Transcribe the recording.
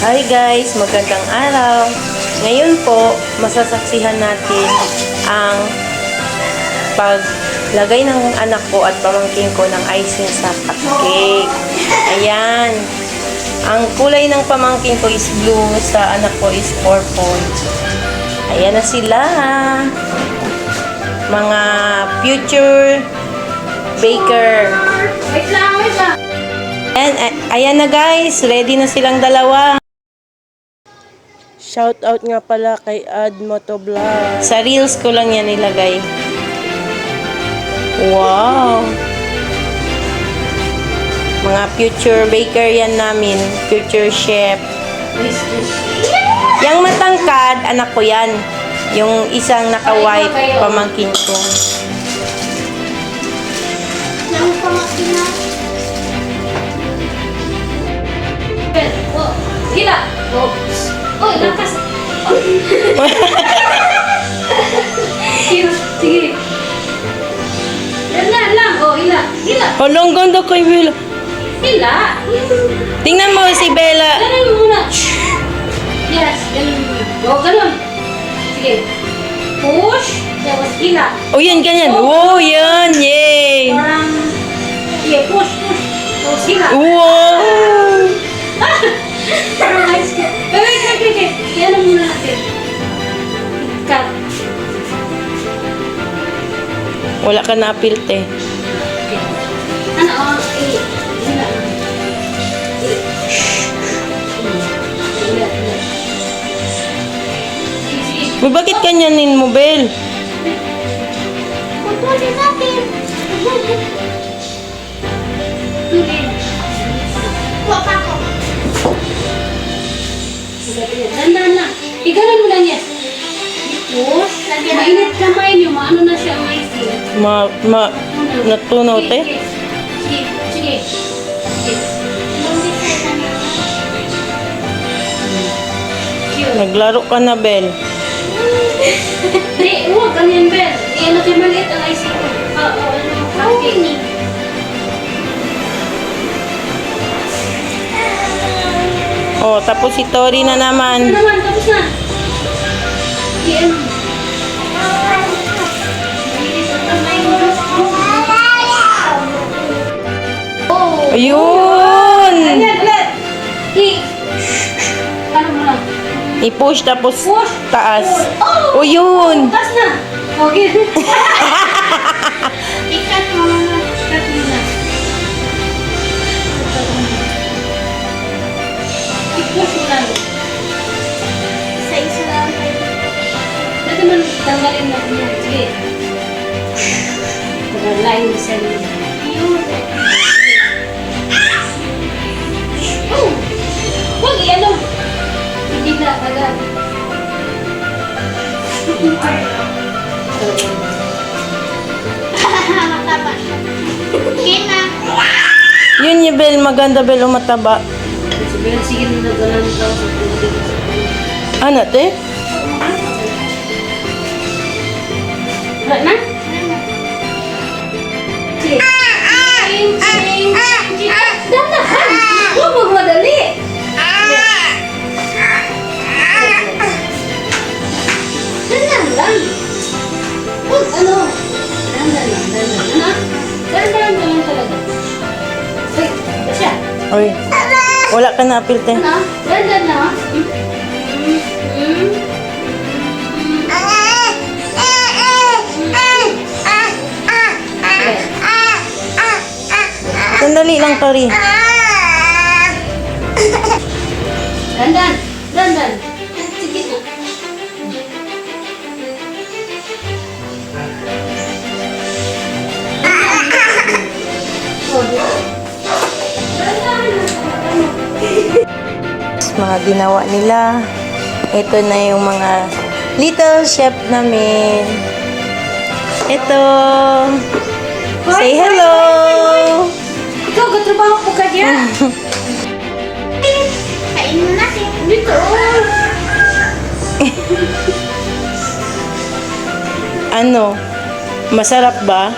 Hi guys, magandang araw. Ngayon po, masasaksihan natin ang paglagay ng anak ko at pamangkin ko ng icing sa cupcake. Ayan. Ang kulay ng pamangkin ko is blue, sa anak ko is purple. Ayan na sila. Mga future baker. Wait lang. And ayan na guys, ready na silang dalawa. Shout out nga pala kay Ad Motovlog. Sa reels ko lang yan nilagay. Wow! Mga future baker yan namin. Future chef. Yang matangkad, anak ko yan. Yung isang naka-white, pamangkin ko. Yung pamangkin na. Oh, gila. Oh, lakas. Sige. Yan lang. Oh, hila. Halong ganda kay Bella. Hila. Tingnan mo si Bella. Ganun mo muna. Yes, ganun mo. Oh, ganun. Sige. Push. Tapos hila. O yan, ganyan. Wow, yan. Yay! Parang, sige, push. Tapos hila. Wow! Parang ice cream. Wait. Yan ang muna natin. Cut. Wala ka na-apilte. Okay. Ano, hila. Sige. Uy, bakit kanyanin mo, Bel? Putulin natin. Tugin. Kuha pa ako. Dandan lang. Igalan mo lang yan. Push. Mainit kamay niyo. Maano na siya ang icing. Natunaw, te? Sige. Cute. Naglaro ka na, Bel. Hindi, huwag. Ano yan, Bel? Ano kayo maliit ang icing ko? Cupcake. Oh, tapos si Tori na naman. Ano naman? Tapos na. Iyan. Oh. Ayun! Ayan, ulit. Ano mo lang? I-push tapos Push. taas. Oh! O yun! Taas na. Okay. Ikat mo na. Ikat mo na. I-push mo lang. Isa lang. Dati man tanggalin natin yan. Sige. Line mo sa inyo. Oh! Huwag i-ano. Hindi na agad. Mataba siya. Kina. Yun yung Bel, maganda Bel, mataba. Sige na nagalan daw sa tubig. Ano, te? Wala na? Sige. Ching. Dandahan! Huwag magmadali! Dandan lang. Huwag ano. Dandan lang. Ano? Dandan lang talaga. Wait, siya. Oy, wala ka na apilte. Ano? Dandan lang. Sandali lang, Tori. Dandan. Sige na. Mga ginawa nila. Ito na yung mga little chef namin. Ito. Say hello. Ikaw, katrabaho ko ka diyan. Kain mo natin. Dito. Ano? Masarap ba?